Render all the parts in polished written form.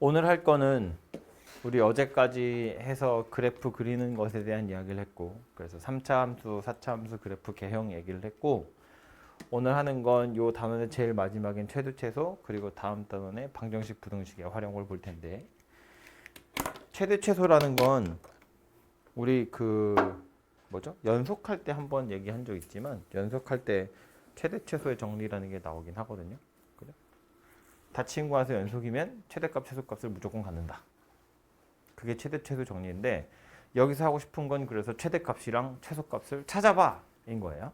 오늘 할 거는 우리 어제까지 해서 그래프 그리는 것에 대한 이야기를 했고, 그래서 3차 함수, 4차 함수 그래프 개형 얘기를 했고, 오늘 하는 건 요 단원의 제일 마지막인 최대 최소, 그리고 다음 단원의 방정식 부등식의 활용을 볼 텐데, 최대 최소라는 건 우리 뭐죠? 연속할 때 한번 얘기한 적 있지만, 연속할 때 최대 최소의 정리라는 게 나오긴 하거든요. 그래? 닫힌 구에서 연속이면 최대값 최소값을 무조건 갖는다. 그게 최대 최소 정리인데, 여기서 하고 싶은 건 그래서 최대값이랑 최소값을 찾아봐 인 거예요.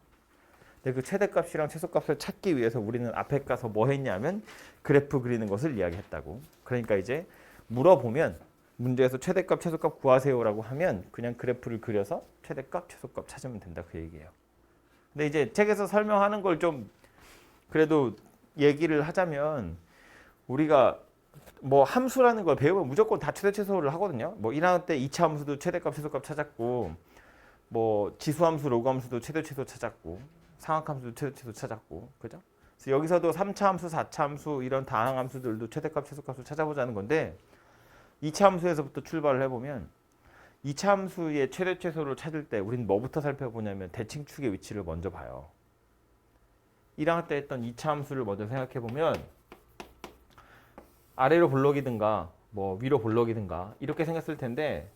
근데 그 최대값이랑 최소값을 찾기 위해서 우리는 앞에 가서 뭐 했냐면 그래프 그리는 것을 이야기했다고. 그러니까 이제 물어보면 문제에서 최대값 최소값 구하세요라고 하면 그냥 그래프를 그려서 최대값 최소값 찾으면 된다, 그 얘기예요. 근데 이제 책에서 설명하는 걸 좀 그래도 얘기를 하자면, 우리가 뭐 함수라는 걸 배우면 무조건 다 최대 최소를 하거든요. 뭐 1학년 때 2차 함수도 최대값 최소값 찾았고, 뭐 지수함수 로그함수도 최대 최소 찾았고, 상악함수도 최대 최소 찾았고, 그죠? 그래서 여기서도 3차 함수, 4차 함수 이런 다항 함수들도 최대값 최소값을 찾아보자는 건데, 2차 함수에서부터 출발을 해보면 2차 함수의 최대 최소를 찾을 때 우리는 뭐부터 살펴보냐면 대칭축의 위치를 먼저 봐요. 1학년 때 했던 2차 함수를 먼저 생각해보면 아래로 볼록이든가 뭐 위로 볼록이든가 이렇게 생겼을 텐데,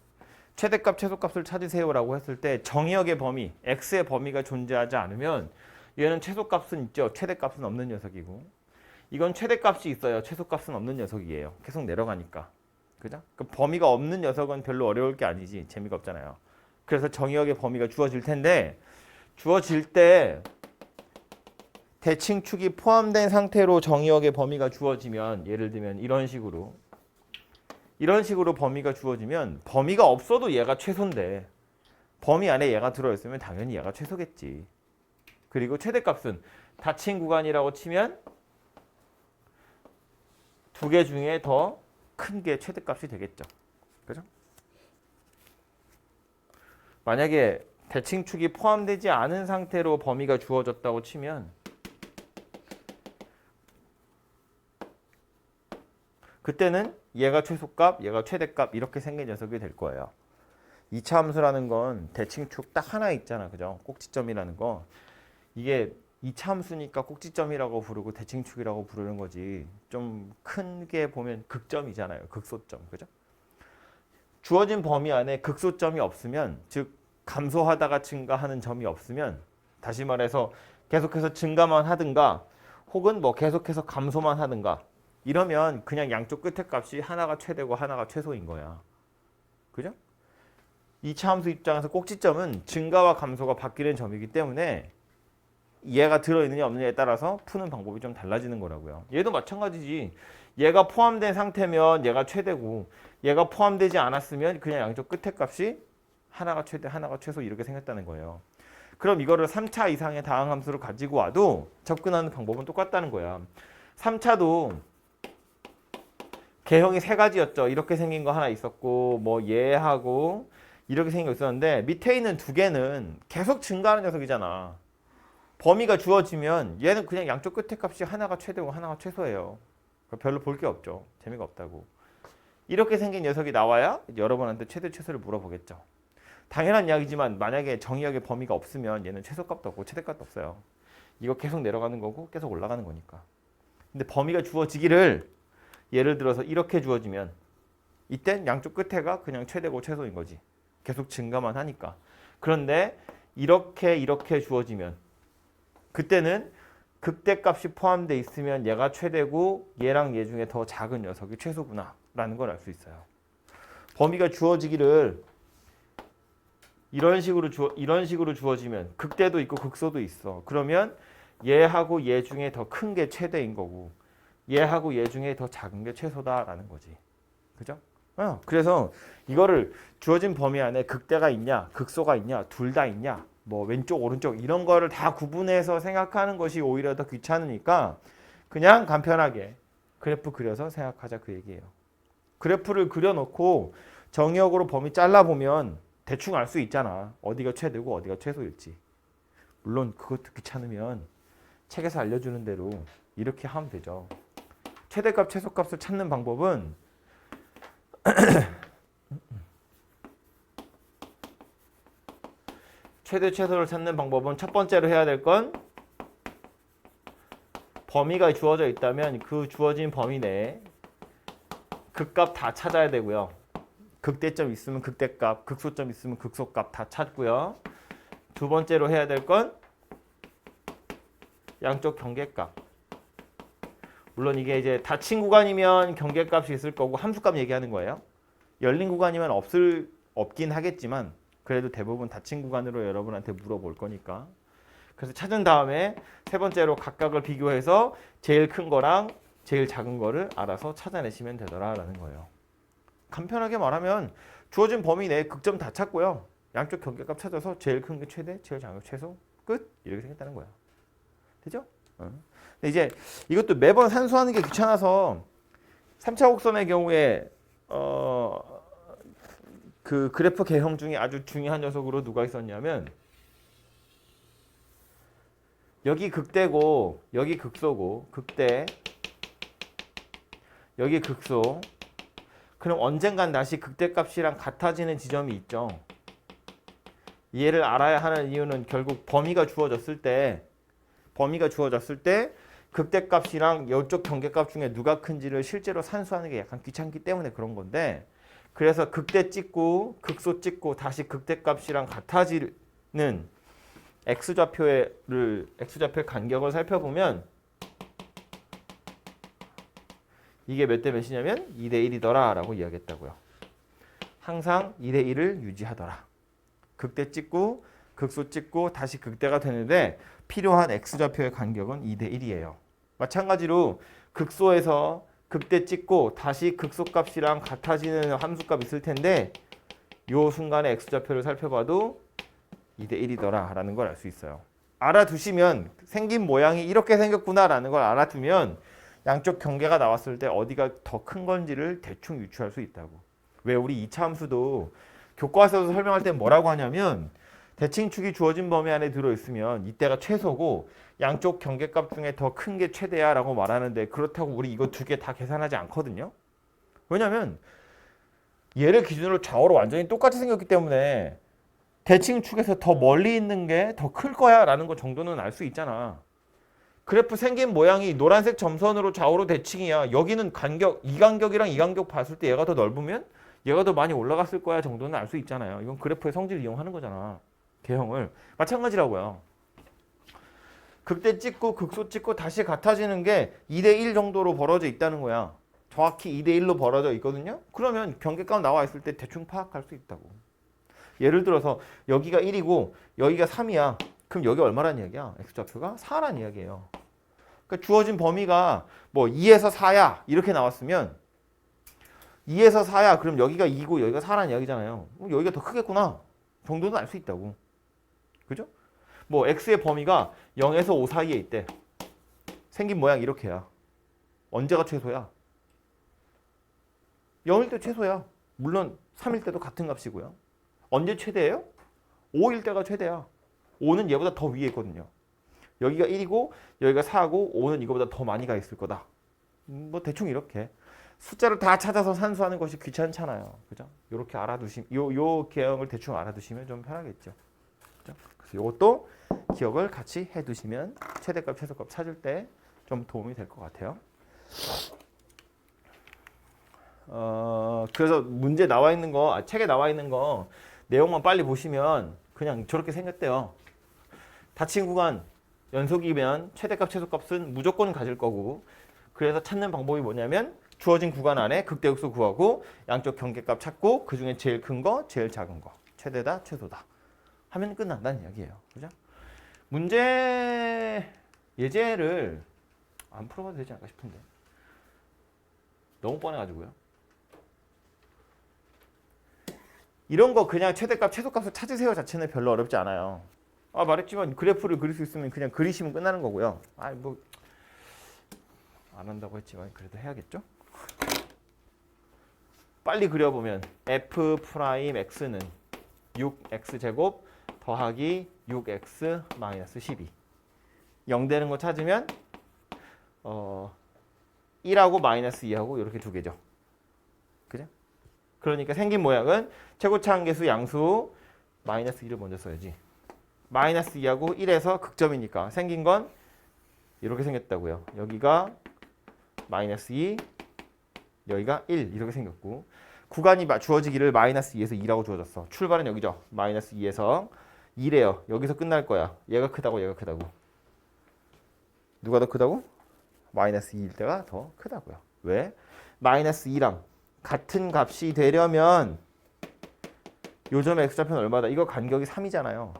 최대값 최소값을 찾으세요라고 했을 때 정의역의 범위, x의 범위가 존재하지 않으면 얘는 최소값은 있죠. 최대값은 없는 녀석이고, 이건 최대값이 있어요. 최소값은 없는 녀석이에요. 계속 내려가니까. 그죠? 그 범위가 없는 녀석은 별로 어려울 게 아니지. 재미가 없잖아요. 그래서 정의역의 범위가 주어질 텐데, 주어질 때 대칭축이 포함된 상태로 정의역의 범위가 주어지면, 예를 들면 이런 식으로 범위가 주어지면 범위가 없어도 얘가 최소인데 범위 안에 얘가 들어있으면 당연히 얘가 최소겠지. 그리고 최대값은 닫힌 구간이라고 치면 두 개 중에 더 큰 게 최대값이 되겠죠. 그죠? 만약에 대칭축이 포함되지 않은 상태로 범위가 주어졌다고 치면 그때는 얘가 최소값, 얘가 최대값 이렇게 생긴 녀석이 될 거예요. 2차 함수라는 건 대칭축 딱 하나 있잖아. 그죠? 꼭지점이라는 거. 이게 2차 함수니까 꼭지점이라고 부르고 대칭축이라고 부르는 거지. 좀 큰 게 보면 극점이잖아요. 극소점. 그죠? 주어진 범위 안에 극소점이 없으면, 즉 감소하다가 증가하는 점이 없으면, 다시 말해서 계속해서 증가만 하든가 혹은 뭐 계속해서 감소만 하든가 이러면 그냥 양쪽 끝에 값이 하나가 최대고 하나가 최소인 거야. 그죠? 2차 함수 입장에서 꼭지점은 증가와 감소가 바뀌는 점이기 때문에 얘가 들어있느냐 없느냐에 따라서 푸는 방법이 좀 달라지는 거라고요. 얘도 마찬가지지. 얘가 포함된 상태면 얘가 최대고, 얘가 포함되지 않았으면 그냥 양쪽 끝에 값이 하나가 최대, 하나가 최소 이렇게 생겼다는 거예요. 그럼 이거를 3차 이상의 다항 함수를 가지고 와도 접근하는 방법은 똑같다는 거야. 3차도 개형이 세 가지였죠. 이렇게 생긴 거 하나 있었고, 뭐 얘하고 이렇게 생긴 거 있었는데, 밑에 있는 두 개는 계속 증가하는 녀석이잖아. 범위가 주어지면 얘는 그냥 양쪽 끝에 값이 하나가 최대고 하나가 최소예요. 별로 볼 게 없죠. 재미가 없다고. 이렇게 생긴 녀석이 나와야 여러분한테 최대 최소를 물어보겠죠. 당연한 이야기지만 만약에 정의역의 범위가 없으면 얘는 최소값도 없고 최대값도 없어요. 이거 계속 내려가는 거고 계속 올라가는 거니까. 근데 범위가 주어지기를, 예를 들어서 이렇게 주어지면 이땐 양쪽 끝에가 그냥 최대고 최소인 거지. 계속 증가만 하니까. 그런데 이렇게 주어지면 그때는 극대값이 포함되어 있으면 얘가 최대고 얘랑 얘 중에 더 작은 녀석이 최소구나 라는 걸 알 수 있어요. 범위가 주어지기를 이런 식으로 주어지면 극대도 있고 극소도 있어. 그러면 얘하고 얘 중에 더 큰 게 최대인 거고 얘하고 얘 중에 더 작은 게 최소다라는 거지. 그죠? 그래서 이거를 주어진 범위 안에 극대가 있냐, 극소가 있냐, 둘 다 있냐, 뭐 왼쪽, 오른쪽 이런 거를 다 구분해서 생각하는 것이 오히려 더 귀찮으니까 그냥 간편하게 그래프 그려서 생각하자, 그 얘기예요. 그래프를 그려놓고 정의역으로 범위 잘라보면 대충 알 수 있잖아. 어디가 최대고 어디가 최소일지. 물론 그것도 귀찮으면 책에서 알려주는 대로 이렇게 하면 되죠. 최대값, 최소값을 찾는 방법은 최대 최소를 찾는 방법은 첫 번째로 해야 될 건 범위가 주어져 있다면 그 주어진 범위 내에 극값 다 찾아야 되고요. 극대점 있으면 극대값, 극소점 있으면 극소값 다 찾고요. 두 번째로 해야 될 건 양쪽 경계값. 물론 이게 이제 닫힌 구간이면 경계값이 있을 거고 함수값 얘기하는 거예요. 열린 구간이면 없긴 하겠지만 그래도 대부분 닫힌 구간으로 여러분한테 물어볼 거니까. 그래서 찾은 다음에 세 번째로 각각을 비교해서 제일 큰 거랑 제일 작은 거를 알아서 찾아내시면 되더라라는 거예요. 간편하게 말하면 주어진 범위 내에 극점 다 찾고요. 양쪽 경계값 찾아서 제일 큰 게 최대, 제일 작은 게 최소, 끝! 이렇게 생겼다는 거야. 되죠? 근데 이제 이것도 매번 산수하는 게 귀찮아서 3차 곡선의 경우에 그 그래프 개형 중에 아주 중요한 녀석으로 누가 있었냐면 여기 극대고 여기 극소고 극대 여기 극소. 그럼 언젠간 다시 극대값이랑 같아지는 지점이 있죠. 얘를 알아야 하는 이유는 결국 범위가 주어졌을 때 극대값이랑 이쪽 경계값 중에 누가 큰지를 실제로 산수하는 게 약간 귀찮기 때문에 그런 건데, 그래서 극대 찍고 극소 찍고 다시 극대값이랑 같아지는 x좌표의 간격을 살펴보면 이게 몇 대 몇이냐면 2대 1이더라 라고 이야기했다고요. 항상 2대 1을 유지하더라. 극대 찍고 극소 찍고 다시 극대가 되는데 필요한 x좌표의 간격은 2대 1이에요. 마찬가지로 극소에서 극대 찍고 다시 극소값이랑 같아지는 함수값 있을 텐데 요 순간에 x좌표를 살펴봐도 2대 1이더라 라는 걸 알 수 있어요. 알아두시면 생긴 모양이 이렇게 생겼구나 라는 걸 알아두면 양쪽 경계가 나왔을 때 어디가 더 큰 건지를 대충 유추할 수 있다고. 왜 우리 2차 함수도 교과서에서 설명할 때 뭐라고 하냐면 대칭축이 주어진 범위 안에 들어있으면 이때가 최소고 양쪽 경계값 중에 더 큰 게 최대야 라고 말하는데, 그렇다고 우리 이거 두 개 다 계산하지 않거든요. 왜냐면 얘를 기준으로 좌우로 완전히 똑같이 생겼기 때문에 대칭축에서 더 멀리 있는 게 더 클 거야 라는 거 정도는 알 수 있잖아. 그래프 생긴 모양이 노란색 점선으로 좌우로 대칭이야. 여기는 간격, 이 간격이랑 이 간격 봤을 때 얘가 더 넓으면 얘가 더 많이 올라갔을 거야 정도는 알 수 있잖아요. 이건 그래프의 성질을 이용하는 거잖아. 개형을. 마찬가지라고요. 극대 찍고 극소 찍고 다시 같아지는 게 2대 1 정도로 벌어져 있다는 거야. 정확히 2대 1로 벌어져 있거든요. 그러면 경계값 나와 있을 때 대충 파악할 수 있다고. 예를 들어서 여기가 1이고 여기가 3이야. 그럼 여기 얼마란 이야기야? x좌표가 4란 이야기예요. 그러니까 주어진 범위가 뭐 2에서 4야 이렇게 나왔으면 2에서 4야 그럼 여기가 2고 여기가 4란 이야기잖아요. 여기가 더 크겠구나 정도는 알 수 있다고. 그죠? 뭐 x의 범위가 0에서 5 사이에 있대. 생긴 모양 이렇게야. 언제가 최소야? 0일 때 최소야. 물론 3일 때도 같은 값이고요. 언제 최대예요? 5일 때가 최대야. 5는 얘보다 더 위에 있거든요. 여기가 1이고 여기가 4고 5는 이거보다 더 많이 가 있을 거다. 뭐 대충 이렇게 숫자를 다 찾아서 산수하는 것이 귀찮잖아요. 그죠? 이렇게 알아두시면 요 개형을 대충 알아두시면 좀 편하겠죠. 그죠? 그래서 이것도 기억을 같이 해두시면 최대값, 최소값 찾을 때 좀 도움이 될 것 같아요. 그래서 문제 나와 있는 거, 책에 나와 있는 거 내용만 빨리 보시면 그냥 저렇게 생겼대요. 닫힌 구간 연속이면 최대값, 최소값은 무조건 가질 거고, 그래서 찾는 방법이 뭐냐면 주어진 구간 안에 극대극소 구하고 양쪽 경계값 찾고 그 중에 제일 큰 거, 제일 작은 거, 최대다, 최소다 하면 끝난다는 이야기예요. 그죠? 문제 예제를 안 풀어봐도 되지 않을까 싶은데 너무 뻔해가지고요. 이런 거 그냥 최대값, 최소값을 찾으세요 자체는 별로 어렵지 않아요. 말했지만 그래프를 그릴 수 있으면 그냥 그리시면 끝나는 거고요. 뭐 안 한다고 했지만 그래도 해야겠죠? 빨리 그려보면 f'x는 6x제곱 더하기 6x 마이너스 12 0 되는 거 찾으면 1하고 마이너스 2하고 이렇게 두 개죠. 그죠? 그러니까 생긴 모양은 최고차 한계수 양수 마이너스 2를 먼저 써야지. 마이너스 2하고 1에서 극점이니까 생긴 건 이렇게 생겼다고요. 여기가 마이너스 2, 여기가 1 이렇게 생겼고 구간이 주어지기를 마이너스 2에서 2라고 주어졌어. 출발은 여기죠. 마이너스 2에서 2래요. 여기서 끝날 거야. 얘가 크다고 얘가 크다고. 누가 더 크다고? 마이너스 2일 때가 더 크다고요. 왜? 마이너스 2랑 같은 값이 되려면 요점의 x좌표는 얼마다? 이거 간격이 3이잖아요.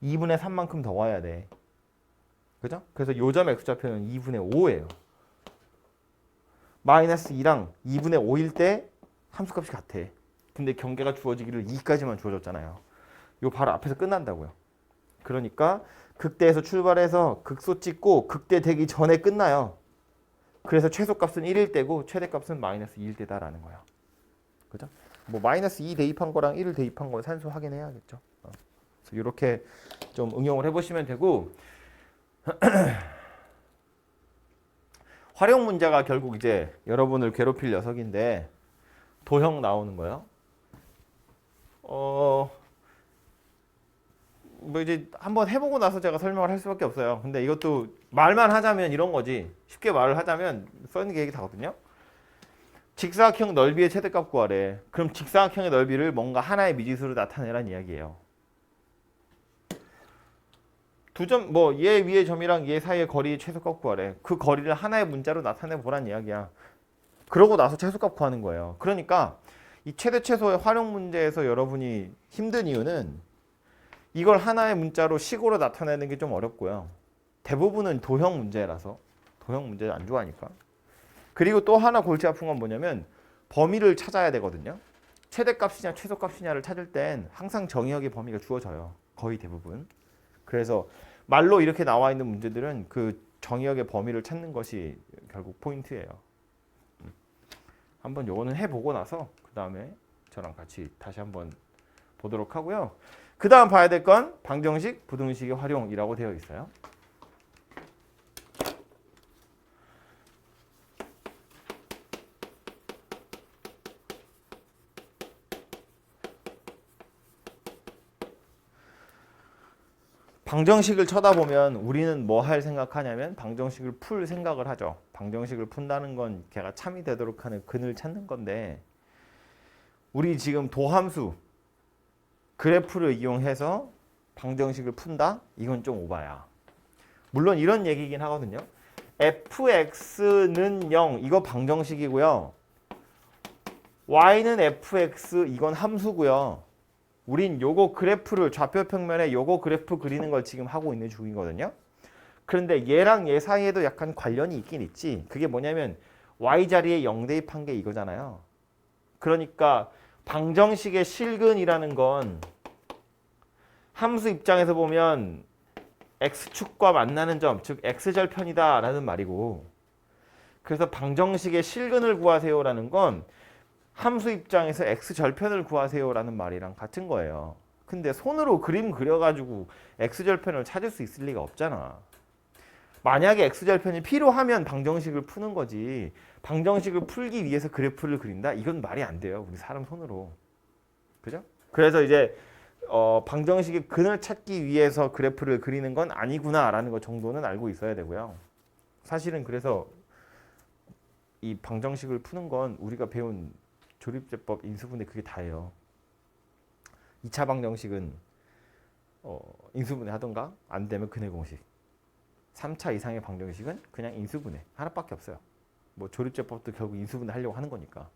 2분의 3만큼 더 와야 돼. 그죠? 그래서 요점의 x좌표는 2분의 5예요. 마이너스 2랑 2분의 5일 때 함수값이 같아. 근데 경계가 주어지기를 2까지만 주어졌잖아요. 요 바로 앞에서 끝난다고요. 그러니까 극대에서 출발해서 극소 찍고 극대 되기 전에 끝나요. 그래서 최소값은 1일 때고 최대값은 마이너스 2일 때다라는 거예요. 그죠? 뭐 마이너스 2 대입한 거랑 1을 대입한 거 산수 확인해야겠죠. 그래서 이렇게 좀 응용을 해보시면 되고 활용 문제가 결국 이제 여러분을 괴롭힐 녀석인데 도형 나오는 거예요. 뭐 이제 한번 해보고 나서 제가 설명을 할 수밖에 없어요. 근데 이것도 말만 하자면 이런 거지. 쉽게 말을 하자면 써있는 게 다거든요. 직사각형 넓이의 최대값 구하래. 그럼 직사각형의 넓이를 뭔가 하나의 미지수로 나타내란 이야기예요. 두 점, 뭐 얘 위의 점이랑 얘 사이의 거리의 최소값 구하래. 그 거리를 하나의 문자로 나타내 보란 이야기야. 그러고 나서 최소값 구하는 거예요. 그러니까 이 최대 최소의 활용 문제에서 여러분이 힘든 이유는 이걸 하나의 문자로 식으로 나타내는 게 좀 어렵고요. 대부분은 도형 문제라서 도형 문제를 안 좋아하니까. 그리고 또 하나 골치 아픈 건 뭐냐면 범위를 찾아야 되거든요. 최대값이냐 최소값이냐를 찾을 땐 항상 정의역의 범위가 주어져요. 거의 대부분. 그래서 말로 이렇게 나와 있는 문제들은 그 정의역의 범위를 찾는 것이 결국 포인트예요. 한번 요거는 해보고 나서 그 다음에 저랑 같이 다시 한번 보도록 하고요. 그 다음 봐야 될 건 방정식, 부등식의 활용이라고 되어 있어요. 방정식을 쳐다보면 우리는 뭐 할 생각하냐면 방정식을 풀 생각을 하죠. 방정식을 푼다는 건 걔가 참이 되도록 하는 근을 찾는 건데 우리 지금 도함수 그래프를 이용해서 방정식을 푼다? 이건 좀 오바야. 물론 이런 얘기긴 하거든요. fx는 0 이거 방정식이고요. y는 fx 이건 함수고요. 우린 요거 그래프를 좌표 평면에 요거 그래프 그리는 걸 지금 하고 있는 중이거든요. 그런데 얘랑 얘 사이에도 약간 관련이 있긴 있지. 그게 뭐냐면 y 자리에 0 대입한 게 이거잖아요. 그러니까 방정식의 실근이라는 건 함수 입장에서 보면 x축과 만나는 점, 즉 x절편이다 라는 말이고 그래서 방정식의 실근을 구하세요라는 건 함수 입장에서 x절편을 구하세요라는 말이랑 같은 거예요. 근데 손으로 그림 그려가지고 x절편을 찾을 수 있을 리가 없잖아. 만약에 x절편이 필요하면 방정식을 푸는 거지 방정식을 풀기 위해서 그래프를 그린다? 이건 말이 안 돼요. 우리 사람 손으로. 그죠? 그래서 이제 방정식의 근을 찾기 위해서 그래프를 그리는 건 아니구나라는 것 정도는 알고 있어야 되고요. 사실은 그래서 이 방정식을 푸는 건 우리가 배운 조립제법, 인수분해 그게 다예요. 2차 방정식은 인수분해 하던가 안 되면 근해 공식. 3차 이상의 방정식은 그냥 인수분해 하나밖에 없어요. 뭐 조립제법도 결국 인수분해 하려고 하는 거니까.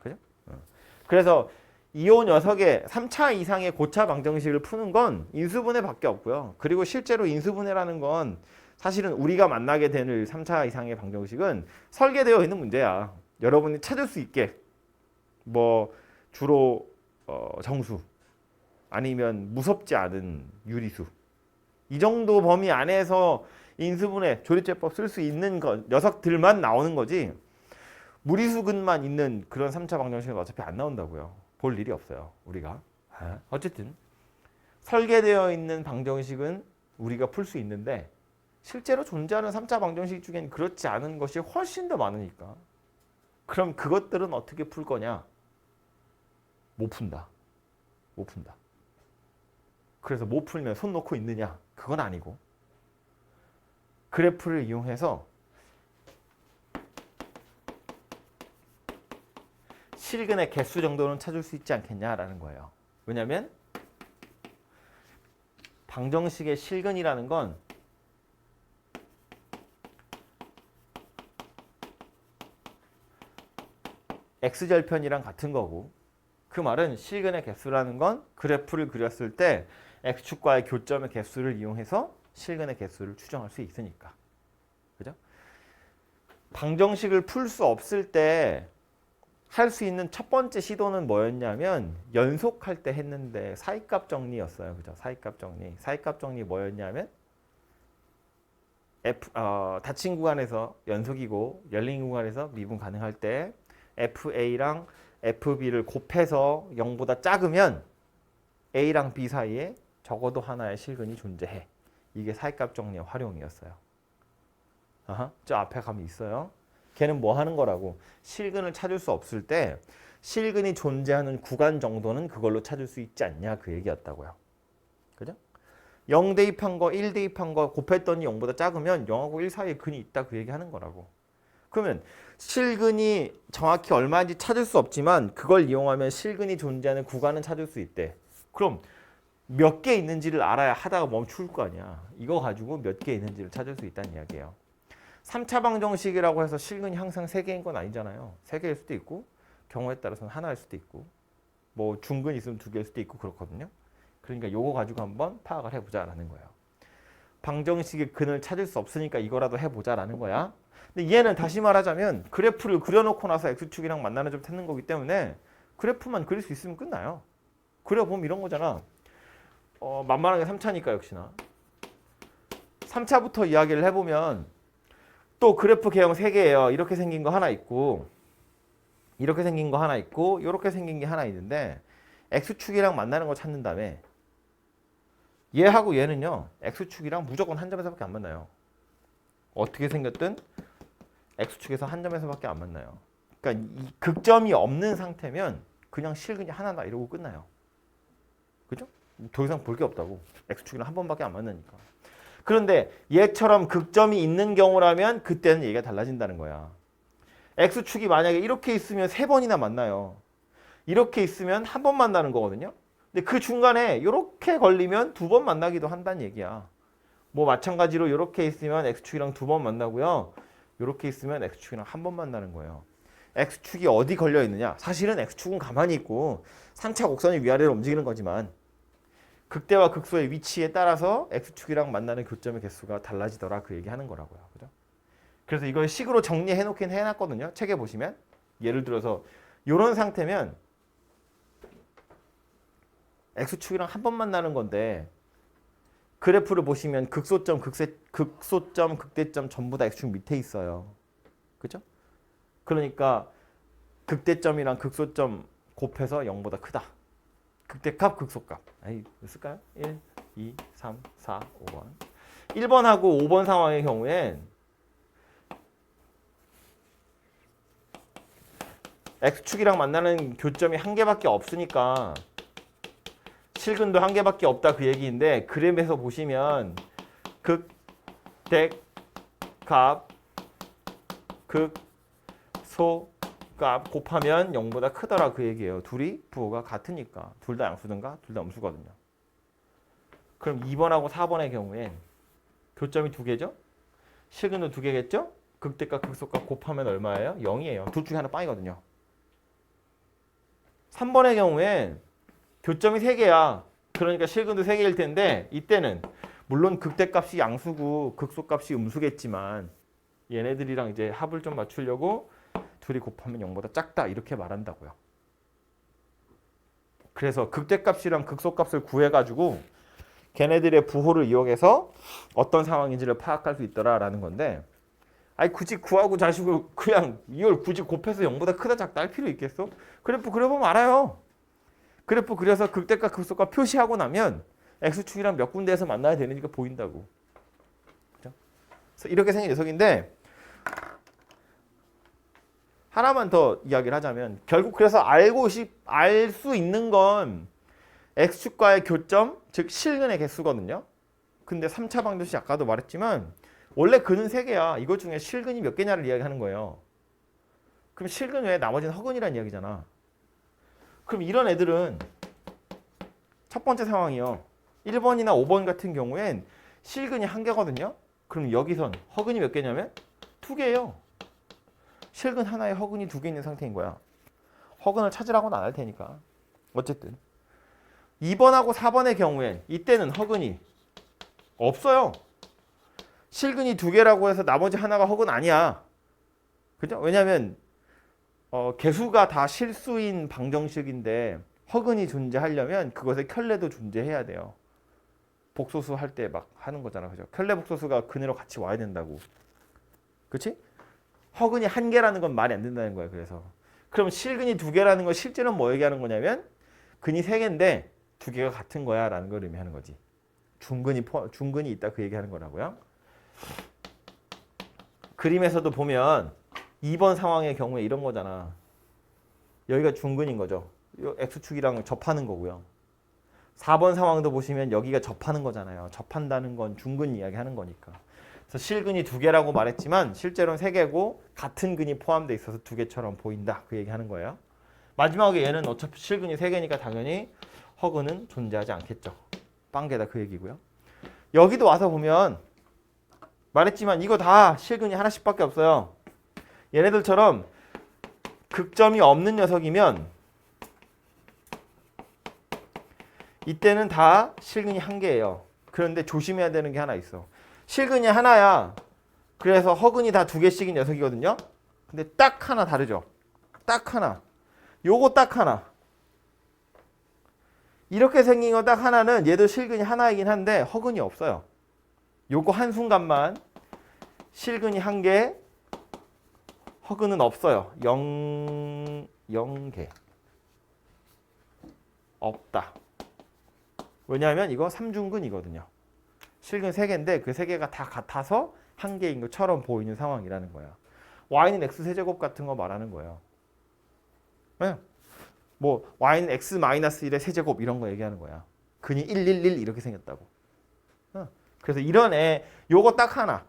그죠? 그래서 이 녀석의 3차 이상의 고차 방정식을 푸는 건 인수분해밖에 없고요. 그리고 실제로 인수분해라는 건 사실은 우리가 만나게 되는 3차 이상의 방정식은 설계되어 있는 문제야. 여러분이 찾을 수 있게 뭐 주로 정수 아니면 무섭지 않은 유리수 이 정도 범위 안에서 인수분해 조립제법 쓸 수 있는 녀석들만 나오는 거지 무리수근만 있는 그런 3차 방정식은 어차피 안 나온다고요. 볼 일이 없어요. 우리가. 어쨌든 설계되어 있는 방정식은 우리가 풀 수 있는데 실제로 존재하는 3차 방정식 중엔 그렇지 않은 것이 훨씬 더 많으니까 그럼 그것들은 어떻게 풀 거냐? 못 푼다. 못 푼다. 그래서 못 풀면 손 놓고 있느냐? 그건 아니고 그래프를 이용해서 실근의 개수 정도는 찾을 수 있지 않겠냐라는 거예요. 왜냐하면 방정식의 실근이라는 건 x절편이랑 같은 거고, 그 말은 실근의 개수라는 건 그래프를 그렸을 때 x축과의 교점의 개수를 이용해서 실근의 개수를 추정할 수 있으니까. 그죠? 방정식을 풀 수 없을 때 할 수 있는 첫 번째 시도는 뭐였냐면 연속할 때 했는데 사이값 정리였어요. 그죠? 사이값 정리. 사이값 정리 뭐였냐면 닫힌 구간에서 연속이고 열린 구간에서 미분 가능할 때 FA랑 FB를 곱해서 0보다 작으면 A랑 B 사이에 적어도 하나의 실근이 존재해. 이게 사이값 정리의 활용이었어요. 저 앞에 가면 있어요. 걔는 뭐 하는 거라고? 실근을 찾을 수 없을 때 실근이 존재하는 구간 정도는 그걸로 찾을 수 있지 않냐, 그 얘기였다고요. 그죠? 0 대입한 거, 1 대입한 거 곱했더니 0보다 작으면 0하고 1 사이에 근이 있다, 그 얘기 하는 거라고. 그러면 실근이 정확히 얼마인지 찾을 수 없지만 그걸 이용하면 실근이 존재하는 구간은 찾을 수 있대. 그럼 몇 개 있는지를 알아야 하다가 멈출 거 아니야. 이거 가지고 몇 개 있는지를 찾을 수 있다는 이야기예요. 3차 방정식이라고 해서 실근이 항상 3개인 건 아니잖아요. 3개일 수도 있고 경우에 따라서는 하나일 수도 있고 뭐 중근 있으면 2개일 수도 있고 그렇거든요. 그러니까 요거 가지고 한번 파악을 해보자라는 거예요. 방정식의 근을 찾을 수 없으니까 이거라도 해보자라는 거야. 근데 얘는 다시 말하자면 그래프를 그려놓고 나서 x축이랑 만나는 점 찾는 거기 때문에 그래프만 그릴 수 있으면 끝나요. 그려보면 이런 거잖아. 만만하게 3차니까 역시나 3차부터 이야기를 해보면 또 그래프 개형 3개예요. 이렇게 생긴 거 하나 있고 이렇게 생긴 거 하나 있고 이렇게 생긴 게 하나 있는데 x축이랑 만나는 거 찾는 다음에 얘하고 얘는요 x축이랑 무조건 한 점에서밖에 안 만나요. 어떻게 생겼든 x축에서 한 점에서밖에 안 만나요. 그러니까 이 극점이 없는 상태면 그냥 실근이 하나다 이러고 끝나요. 그죠? 더 이상 볼 게 없다고. x축이랑 한 번밖에 안 만나니까. 그런데 얘처럼 극점이 있는 경우라면 그때는 얘기가 달라진다는 거야. x축이 만약에 이렇게 있으면 3번이나 만나요. 이렇게 있으면 한 번 만나는 거거든요. 근데 그 중간에 이렇게 걸리면 2번 만나기도 한다는 얘기야. 뭐 마찬가지로 이렇게 있으면 x축이랑 2번 만나고요. 이렇게 있으면 x축이랑 한 번 만나는 거예요. x축이 어디 걸려 있느냐? 사실은 x축은 가만히 있고 3차 곡선이 위아래로 움직이는 거지만 극대와 극소의 위치에 따라서 x축이랑 만나는 교점의 개수가 달라지더라, 그 얘기하는 거라고요. 그죠? 그래서 이걸 식으로 정리해 놓긴 해놨거든요. 책에 보시면 예를 들어서 이런 상태면 x축이랑 한 번 만나는 건데 그래프를 보시면 극소점, 극대점 전부 다 x축 밑에 있어요. 그죠? 그러니까 극대점이랑 극소점 곱해서 0보다 크다. 극대값, 극소값. 쓸까요? 1, 2, 3, 4, 5번. 1번하고 5번 상황의 경우엔 x축이랑 만나는 교점이 한 개밖에 없으니까 실근도 한 개밖에 없다, 그 얘기인데 그램에서 보시면 극대값, 극소값 곱하면 0보다 크더라, 그 얘기예요. 둘이 부호가 같으니까. 둘 다 양수든가 둘 다 음수거든요. 그럼 2번하고 4번의 경우엔 교점이 2개죠? 실근도 2개겠죠? 극대값, 극소값 곱하면 얼마예요? 0이에요. 둘 중에 하나 빵이거든요. 3번의 경우엔 교점이 3개야. 그러니까 실근도 3개일 텐데 이때는 물론 극대값이 양수고 극소값이 음수겠지만 얘네들이랑 이제 합을 좀 맞추려고 둘이 곱하면 0보다 작다 이렇게 말한다고요. 그래서 극대값이랑 극소값을 구해가지고 걔네들의 부호를 이용해서 어떤 상황인지를 파악할 수 있더라라는 건데, 굳이 구하고 자식을 그냥 이걸 굳이 곱해서 0보다 크다 작다 할 필요 있겠어? 그래프 그려보면 알아요. 그래프 그려서 극대값, 극소값 표시하고 나면 x축이랑 몇 군데에서 만나야 되는지가 보인다고. 그렇죠? 그래서 이렇게 생긴 녀석인데 하나만 더 이야기를 하자면 결국 그래서 알 수 있는 건 x축과의 교점, 즉 실근의 개수거든요. 근데 3차 방정식 아까도 말했지만 원래 근은 3개야. 이것 중에 실근이 몇 개냐를 이야기하는 거예요. 그럼 실근 외에 나머지는 허근이란 이야기잖아. 그럼 이런 애들은 첫 번째 상황이요. 1번이나 5번 같은 경우엔 실근이 1개거든요. 그럼 여기선 허근이 몇 개냐면 2개예요. 실근 하나에 허근이 2개 있는 상태인 거야. 허근을 찾으라고는 안 할 테니까. 어쨌든 2번하고 4번의 경우엔 이때는 허근이 없어요. 실근이 2개라고 해서 나머지 하나가 허근 아니야. 그죠? 왜냐하면 개수가 다 실수인 방정식인데 허근이 존재하려면 그것에 켤레도 존재해야 돼요. 복소수 할 때 막 하는 거잖아. 그죠? 켤레 복소수가 근으로 같이 와야 된다고. 그렇지? 허근이 1개라는 건 말이 안 된다는 거야. 그래서 그럼 실근이 2개라는 건 실제는 뭐 얘기하는 거냐면 근이 3개인데 2개가 같은 거야 라는 걸 의미하는 거지. 중근이 있다 그 얘기하는 거라고요. 그림에서도 보면 2번 상황의 경우에 이런 거잖아. 여기가 중근인 거죠. X축이랑 접하는 거고요. 4번 상황도 보시면 여기가 접하는 거잖아요. 접한다는 건 중근 이야기 하는 거니까. 그래서 실근이 2개라고 말했지만 실제로는 3개고 같은 근이 포함되어 있어서 2개처럼 보인다. 그 얘기 하는 거예요. 마지막에 얘는 어차피 실근이 3개니까 당연히 허근은 존재하지 않겠죠. 빵개다 그 얘기고요. 여기도 와서 보면 말했지만 이거 다 실근이 하나씩밖에 없어요. 얘네들처럼 극점이 없는 녀석이면 이때는 다 실근이 1개예요. 그런데 조심해야 되는 게 하나 있어. 실근이 하나야. 그래서 허근이 다 2개씩인 녀석이거든요. 근데 딱 하나 다르죠. 딱 하나. 요거 딱 하나. 이렇게 생긴 거 딱 하나는 얘도 실근이 하나이긴 한데 허근이 없어요. 요거 한순간만 실근이 1개, 허근은 없어요. 0개. 없다. 왜냐하면 이거 3중근이거든요. 실근 3개인데 그 3개가 다 같아서 1개인 것처럼 보이는 상황이라는 거야. y는 x세제곱 같은 거 말하는 거예요. 네. 뭐 y는 x-1의 세제곱 이런 거 얘기하는 거야. 근이 1, 1, 1 이렇게 생겼다고. 그래서 이런 요거 딱 하나.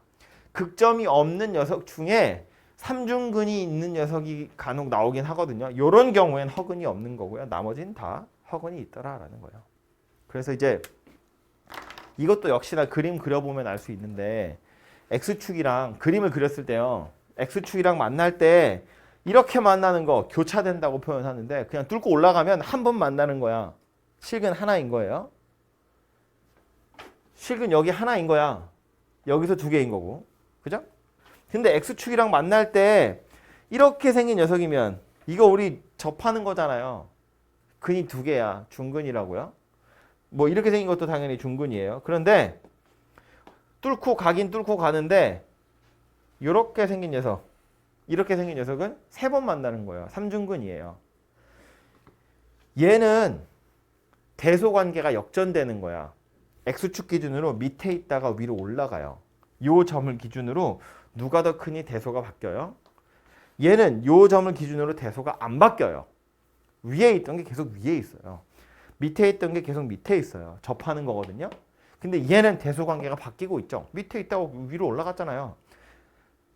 극점이 없는 녀석 중에 3중근이 있는 녀석이 간혹 나오긴 하거든요. 이런 경우엔 허근이 없는 거고요. 나머지는 다 허근이 있더라라는 거예요. 그래서 이제 이것도 역시나 그림 그려보면 알 수 있는데 X축이랑 그림을 그렸을 때요. X축이랑 만날 때 이렇게 만나는 거 교차된다고 표현하는데 그냥 뚫고 올라가면 한 번 만나는 거야. 실근 하나인 거예요. 실근 여기 하나인 거야. 여기서 2개인 거고. 그죠? 근데 X축이랑 만날 때 이렇게 생긴 녀석이면 이거 우리 접하는 거잖아요. 근이 2개야. 중근이라고요. 뭐 이렇게 생긴 것도 당연히 중근이에요. 그런데 뚫고 가긴 뚫고 가는데 이렇게 생긴 녀석, 이렇게 생긴 녀석은 3번 만나는 거예요. 3중근이에요. 얘는 대소관계가 역전되는 거야. X축 기준으로 밑에 있다가 위로 올라가요. 요 점을 기준으로 누가 더 크니 대소가 바뀌어요. 얘는 요 점을 기준으로 대소가 안 바뀌어요. 위에 있던 게 계속 위에 있어요. 밑에 있던 게 계속 밑에 있어요. 접하는 거거든요. 근데 얘는 대소관계가 바뀌고 있죠. 밑에 있다고 위로 올라갔잖아요.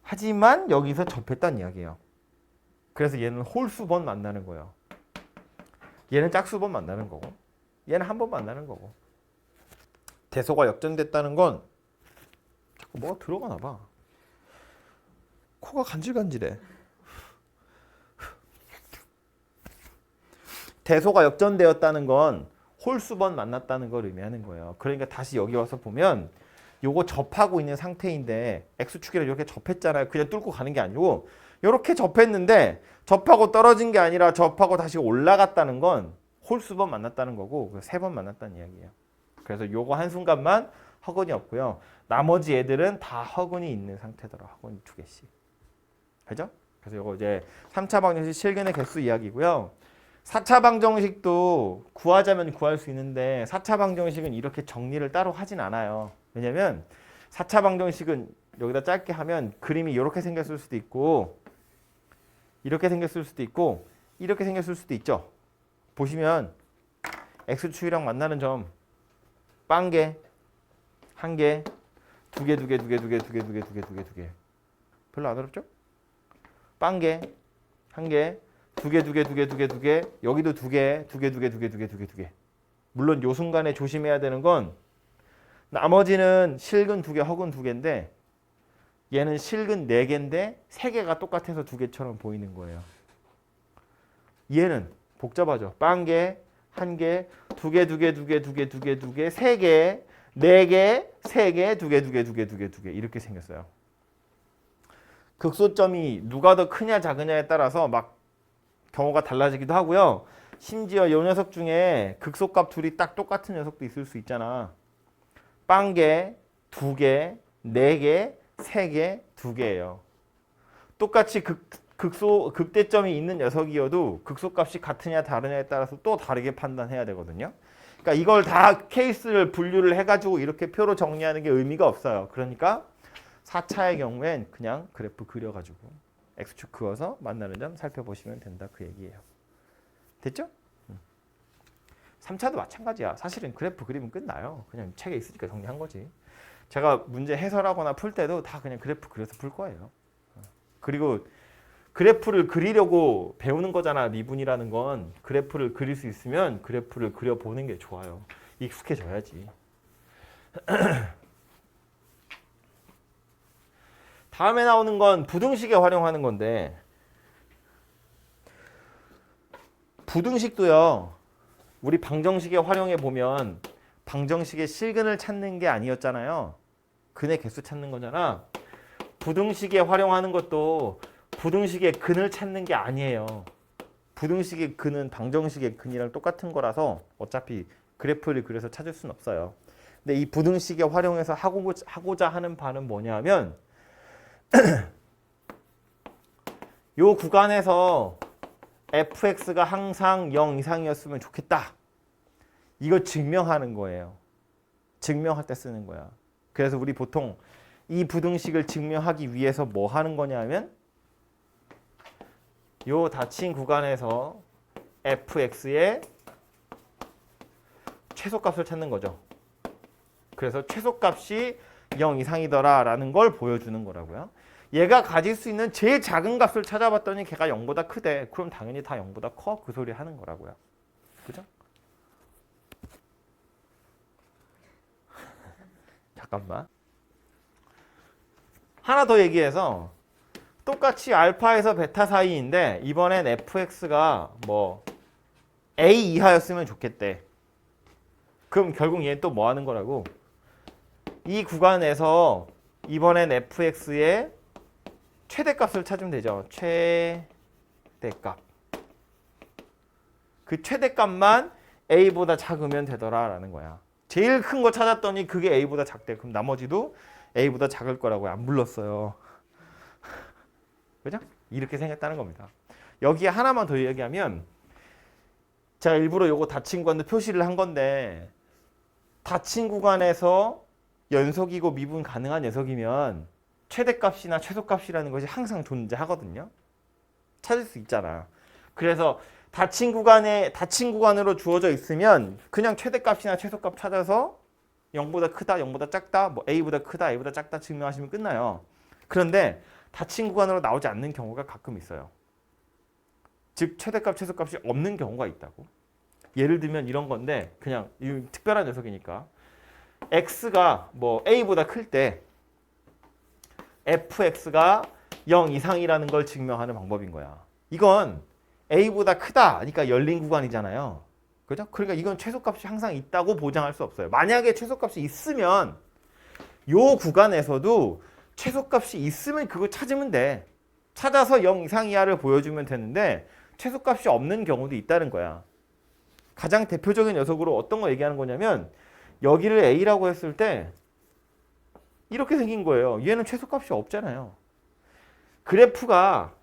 하지만 여기서 접했다는 이야기예요. 그래서 얘는 홀수번 만나는 거예요. 얘는 짝수번 만나는 거고 얘는 한 번 만나는 거고. 대소가 역전됐다는 건 자꾸 뭐가 들어가나 봐. 코가 간질간질해. 대소가 역전되었다는 건 홀수번 만났다는 걸 의미하는 거예요. 그러니까 다시 여기 와서 보면 요거 접하고 있는 상태인데 X축이랑 이렇게 접했잖아요. 그냥 뚫고 가는 게 아니고 이렇게 접했는데 접하고 떨어진 게 아니라 접하고 다시 올라갔다는 건 홀수번 만났다는 거고 3번 만났다는 이야기예요. 그래서 요거 한순간만 허근이 없고요. 나머지 애들은 다 허근이 있는 상태더라. 허근이 2개씩. 그죠? 그래서 요거 이제 3차 방정식 실근의 개수 이야기고요. 4차 방정식도 구하자면 구할 수 있는데 4차 방정식은 이렇게 정리를 따로 하진 않아요. 왜냐면 4차 방정식은 여기다 짧게 하면 그림이 이렇게 생겼을 수도 있고 이렇게 생겼을 수도 있고 이렇게 생겼을 수도 있죠. 보시면 x축이랑 만나는 점 빵개, 한 개, 두 개, 두 개, 두 개, 두 개, 두 개, 두 개, 두 개, 두 개, 두 개. 별로 안 어렵죠? 빵개, 한 개, 두 개, 두 개, 두 개, 두 개, 두 개, 여기도 두 개, 두 개, 두 개, 두 개, 두 개, 두 개, 두 개. 물론 요 순간에 조심해야 되는 건 나머지는 실근 두 개, 허근 두 개인데 얘는 실근 네 개인데 세 개가 똑같아서 두 개처럼 보이는 거예요. 얘는 복잡하죠. 빵개, 한 개, 두 개, 두 개, 두 개, 두 개, 두 개, 두 개, 세 개, 네 개, 세 개, 두 개, 두 개, 두 개, 두 개, 두 개 이렇게 생겼어요. 극소점이 누가 더 크냐 작으냐에 따라서 막 경우가 달라지기도 하고요. 심지어 이 녀석 중에 극소값 둘이 딱 똑같은 녀석도 있을 수 있잖아. 빵개, 두 개, 네 개, 세 개, 두 개예요. 똑같이 극대점이 있는 녀석이어도 극소값이 같으냐 다르냐에 따라서 또 다르게 판단해야 되거든요. 그러니까 이걸 다 케이스를 분류를 해가지고 이렇게 표로 정리하는 게 의미가 없어요. 그러니까 4차의 경우엔 그냥 그래프 그려가지고 x축 그어서 만나는 점 살펴보시면 된다 그 얘기예요. 됐죠? 3차도 마찬가지야. 사실은 그래프 그리면 끝나요. 그냥 책에 있으니까 정리한 거지. 제가 문제 해설하거나 풀 때도 다 그냥 그래프 그려서 풀 거예요. 그리고 그래프를 그리려고 배우는 거잖아. 미분이라는 건. 그래프를 그릴 수 있으면 그래프를 그려보는 게 좋아요. 익숙해져야지. 다음에 나오는 건 부등식에 활용하는 건데 부등식도요. 우리 방정식에 활용해 보면 방정식의 실근을 찾는 게 아니었잖아요. 근의 개수 찾는 거잖아. 부등식에 활용하는 것도 부등식의 근을 찾는 게 아니에요. 부등식의 근은 방정식의 근이랑 똑같은 거라서 어차피 그래프를 그려서 찾을 수는 없어요. 근데 이 부등식에 활용해서 하고자 하는 바는 뭐냐면 요 구간에서 fx가 항상 0 이상이었으면 좋겠다. 이거 증명하는 거예요. 증명할 때 쓰는 거야. 그래서 우리 보통 이 부등식을 증명하기 위해서 뭐 하는 거냐면 요 닫힌 구간에서 fx의 최소값을 찾는 거죠. 그래서 최소값이 0 이상이더라 라는 걸 보여주는 거라고요. 얘가 가질 수 있는 제일 작은 값을 찾아봤더니 걔가 0보다 크대. 그럼 당연히 다 0보다 커. 그 소리 하는 거라고요. 그죠? 잠깐만. 하나 더 얘기해서 똑같이 알파에서 베타 사이인데 이번엔 fx가 뭐 a 이하였으면 좋겠대. 그럼 결국 얘는 또 뭐 하는 거라고? 이 구간에서 이번엔 fx의 최대값을 찾으면 되죠. 최대값. 그 최대값만 a보다 작으면 되더라라는 거야. 제일 큰 거 찾았더니 그게 a보다 작대. 그럼 나머지도 a보다 작을 거라고 안 불렀어요. 그죠? 이렇게 생겼다는 겁니다. 여기에 하나만 더 얘기하면 제가 일부러 요거 닫힌 구간도 표시를 한 건데 닫힌 구간에서 연속이고 미분 가능한 녀석이면 최대값이나 최소값이라는 것이 항상 존재하거든요. 찾을 수 있잖아. 그래서 닫힌 구간으로 주어져 있으면 그냥 최대값이나 최소값 찾아서 0보다 크다, 0보다 작다, 뭐 a보다 크다, a보다 작다 증명하시면 끝나요. 그런데 닫힌 구간으로 나오지 않는 경우가 가끔 있어요. 즉 최대값, 최소값이 없는 경우가 있다고. 예를 들면 이런 건데 그냥 특별한 녀석이니까 x가 뭐 a보다 클 때 fx가 0 이상이라는 걸 증명하는 방법인 거야. 이건 a보다 크다 그러니까 열린 구간이잖아요. 그죠? 그러니까 이건 최소값이 항상 있다고 보장할 수 없어요. 만약에 최소값이 있으면 요 구간에서도 최소값이 있으면 그거 찾으면 돼. 찾아서 0 이상 이하를 보여주면 되는데 최소값이 없는 경우도 있다는 거야. 가장 대표적인 녀석으로 어떤 거 얘기하는 거냐면 여기를 a라고 했을 때 이렇게 생긴 거예요. 얘는 최소값이 없잖아요. 그래프가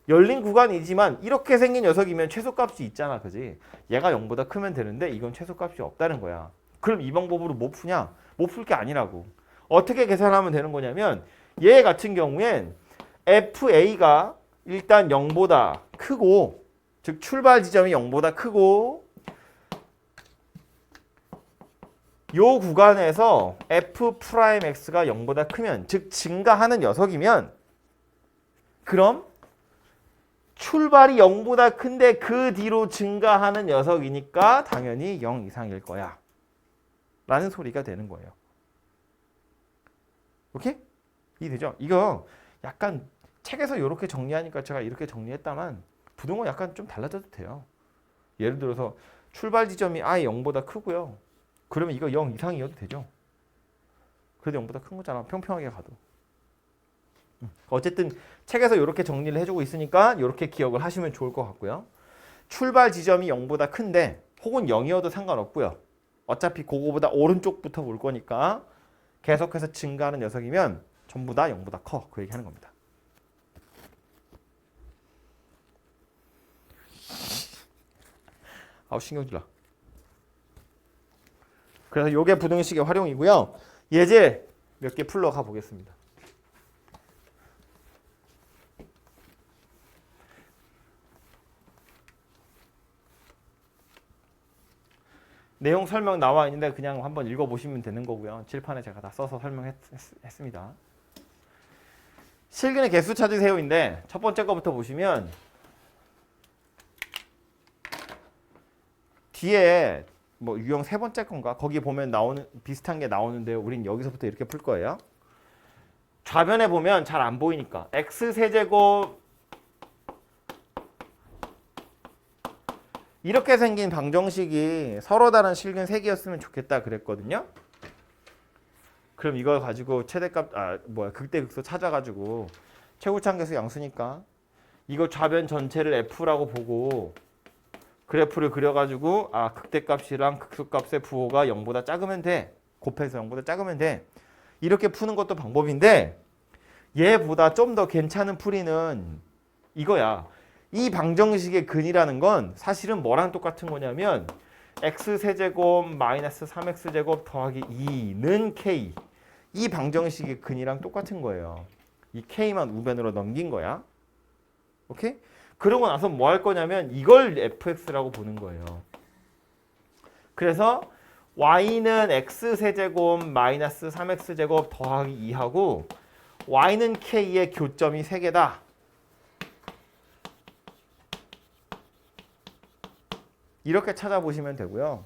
열린 구간이지만 이렇게 생긴 녀석이면 최소값이 있잖아. 그지? 얘가 0보다 크면 되는데 이건 최소값이 없다는 거야. 그럼 이 방법으로 못 푸냐? 못 풀 게 아니라고. 어떻게 계산하면 되는 거냐면 얘 같은 경우엔 FA가 일단 0보다 크고, 즉 출발 지점이 0보다 크고, 요 구간에서 F'X가 0보다 크면, 즉 증가하는 녀석이면, 그럼 출발이 0보다 큰데 그 뒤로 증가하는 녀석이니까 당연히 0 이상일 거야 라는 소리가 되는 거예요. 오케이? 이해되죠? 이거 약간 책에서 이렇게 정리하니까 제가 이렇게 정리했다만 부동은 약간 좀 달라져도 돼요. 예를 들어서 출발 지점이 아예 0보다 크고요. 그러면 이거 0 이상이어도 되죠. 그래도 0보다 큰 거잖아. 평평하게 가도. 어쨌든 책에서 이렇게 정리를 해주고 있으니까 이렇게 기억을 하시면 좋을 것 같고요. 출발 지점이 0보다 큰데 혹은 0이어도 상관없고요. 어차피 그거보다 오른쪽부터 볼 거니까 계속해서 증가하는 녀석이면 전부 다 0보다 커. 그 얘기하는 겁니다. 아우 신경질나. 그래서 요게 부등식의 활용이고요. 예제 몇 개 풀러 가보겠습니다. 내용 설명 나와 있는데 그냥 한번 읽어보시면 되는 거고요. 칠판에 제가 다 써서 설명했습니다. 실근의 개수 찾으세요인데 첫 번째 거부터 보시면 뒤에 뭐 유형 세 번째 건가? 거기 보면 나오는 비슷한 게 나오는데요. 우린 여기서부터 이렇게 풀 거예요. 좌변에 보면 잘 안 보이니까 x세제곱 이렇게 생긴 방정식이 서로 다른 실근 3개였으면 좋겠다 그랬거든요. 그럼 이걸 가지고 최대값 극대극소 찾아가지고 최고차함계수 양수니까 이거 좌변 전체를 f라고 보고 그래프를 그려가지고 극대값이랑 극소값의 부호가 0보다 작으면 돼. 곱해서 0보다 작으면 돼. 이렇게 푸는 것도 방법인데 얘보다 좀 더 괜찮은 풀이는 이거야. 이 방정식의 근이라는 건 사실은 뭐랑 똑같은 거냐면 x세제곱 마이너스 3x제곱 더하기 2는 k. 이 방정식의 근이랑 똑같은 거예요. 이 k만 우변으로 넘긴 거야. 오케이? 그러고 나서 뭐 할 거냐면 이걸 fx라고 보는 거예요. 그래서 y는 x세제곱 마이너스 3x제곱 더하기 2하고 y는 k의 교점이 3개다. 이렇게 찾아보시면 되고요.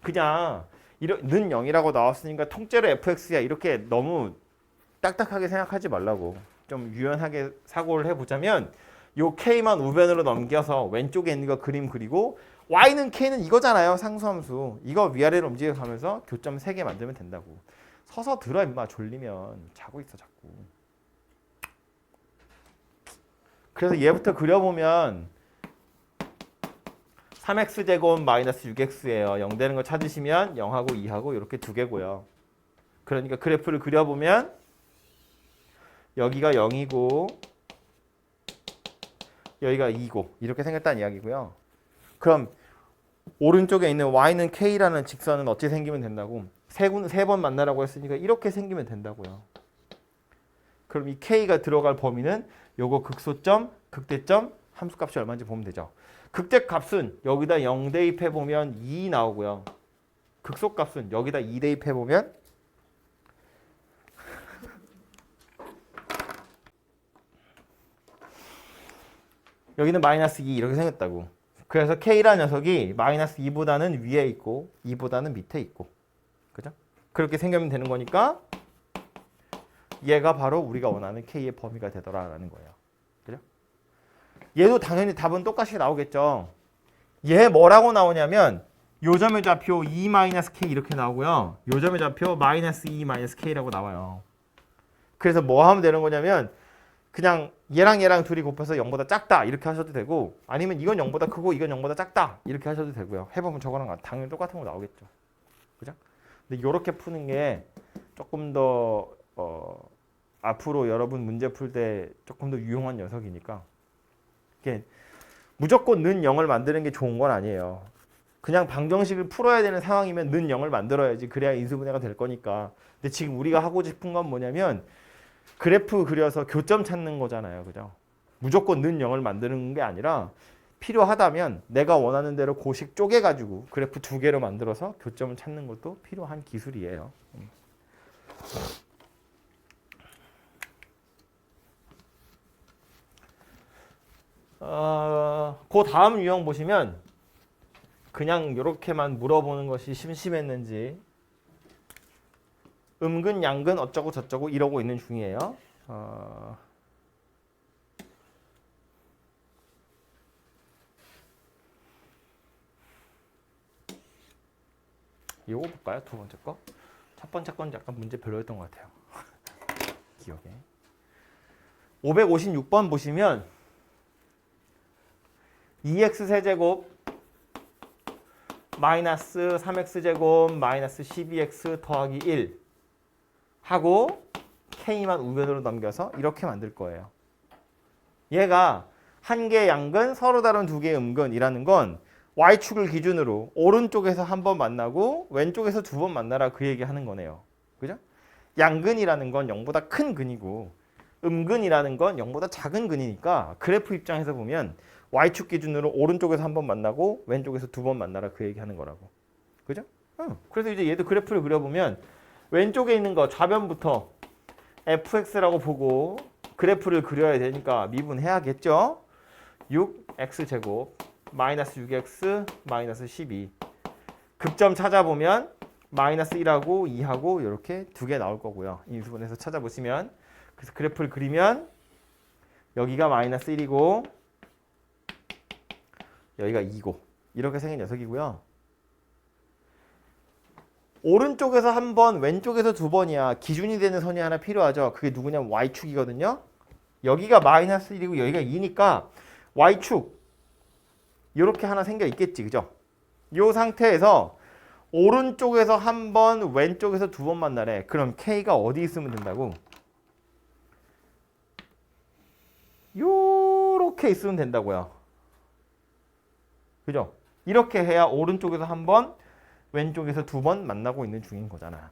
그냥 는 0이라고 나왔으니까 통째로 fx야 이렇게 너무 딱딱하게 생각하지 말라고. 좀 유연하게 사고를 해보자면 요 k만 우변으로 넘겨서 왼쪽에 있는 거 그림 그리고 y는 k는 이거잖아요. 상수함수. 이거 위아래로 움직여가면서 교점 3개 만들면 된다고. 서서 들어 임마. 졸리면 자고 있어 자꾸. 그래서 얘부터 그려보면 3x제곱 마이너스 6x예요. 0 되는 거 찾으시면 0하고 2하고 이렇게 두 개고요. 그러니까 그래프를 그려보면 여기가 0이고 여기가 2고 이렇게 생겼다는 이야기고요. 그럼 오른쪽에 있는 y는 k라는 직선은 어찌 생기면 된다고? 세 번 만나라고 했으니까 이렇게 생기면 된다고요. 그럼 이 k가 들어갈 범위는 요거 극소점, 극대점, 함수값이 얼마인지 보면 되죠. 극대값은 여기다 0 대입해보면 2 나오고요. 극소값은 여기다 2 대입해보면 여기는 마이너스 2 이렇게 생겼다고. 그래서 K라는 녀석이 마이너스 2보다는 위에 있고 2보다는 밑에 있고. 그죠? 그렇게 생기면 되는 거니까 얘가 바로 우리가 원하는 K의 범위가 되더라라는 거예요. 그죠? 얘도 당연히 답은 똑같이 나오겠죠. 얘 뭐라고 나오냐면 요점의 좌표 2-K 이렇게 나오고요. 요점의 좌표 마이너스 2-K라고 나와요. 그래서 뭐 하면 되는 거냐면 그냥 얘랑 얘랑 둘이 곱해서 0보다 작다 이렇게 하셔도 되고 아니면 이건 0보다 크고 이건 0보다 작다 이렇게 하셔도 되고요. 해보면 저거랑 당연히 똑같은 거 나오겠죠. 그죠? 근데 이렇게 푸는 게 조금 더 앞으로 여러분 문제 풀 때 조금 더 유용한 녀석이니까 이게 무조건 는 0을 만드는 게 좋은 건 아니에요. 그냥 방정식을 풀어야 되는 상황이면 는 0을 만들어야지 그래야 인수분해가 될 거니까. 근데 지금 우리가 하고 싶은 건 뭐냐면 그래프 그려서 교점 찾는 거잖아요. 그죠? 무조건 는 0을 만드는 게 아니라 필요하다면 내가 원하는 대로 고식 쪼개가지고 그래프 두 개로 만들어서 교점을 찾는 것도 필요한 기술이에요. 그 다음 유형 보시면 그냥 이렇게만 물어보는 것이 심심했는지 음근 양근 어쩌고 저쩌고 이러고 있는 중이에요. 이거 볼까요? 두 번째 거. 첫 번째 건 약간 문제 별로였던 것 같아요. 기억에. 556번 보시면 2x 세제곱 마이너스 3x 제곱 마이너스 12x 더하기 1 하고 k만 우변으로 넘겨서 이렇게 만들 거예요. 얘가 한 개의 양근 서로 다른 두 개의 음근이라는 건 y축을 기준으로 오른쪽에서 한 번 만나고 왼쪽에서 두 번 만나라 그 얘기 하는 거네요. 그죠? 양근이라는 건 0보다 큰 근이고 음근이라는 건 0보다 작은 근이니까 그래프 입장에서 보면 y축 기준으로 오른쪽에서 한 번 만나고 왼쪽에서 두 번 만나라 그 얘기 하는 거라고. 그죠? 그래서 이제 얘도 그래프를 그려보면 왼쪽에 있는 거 좌변부터 fx라고 보고 그래프를 그려야 되니까 미분해야겠죠? 6x제곱 마이너스 6x 마이너스 12 극점 찾아보면 마이너스 1하고 2하고 이렇게 두 개 나올 거고요. 인수분해서 찾아보시면 그래서 그래프를 그리면 여기가 마이너스 1이고 여기가 2고 이렇게 생긴 녀석이고요. 오른쪽에서 한 번, 왼쪽에서 두 번이야. 기준이 되는 선이 하나 필요하죠. 그게 누구냐면 y축이거든요. 여기가 마이너스 1이고 여기가 2니까 y축 이렇게 하나 생겨 있겠지. 그죠? 이 상태에서 오른쪽에서 한 번, 왼쪽에서 두 번 만나래. 그럼 k가 어디 있으면 된다고? 요렇게 있으면 된다고요. 그죠? 이렇게 해야 오른쪽에서 한 번, 왼쪽에서 두 번 만나고 있는 중인 거잖아.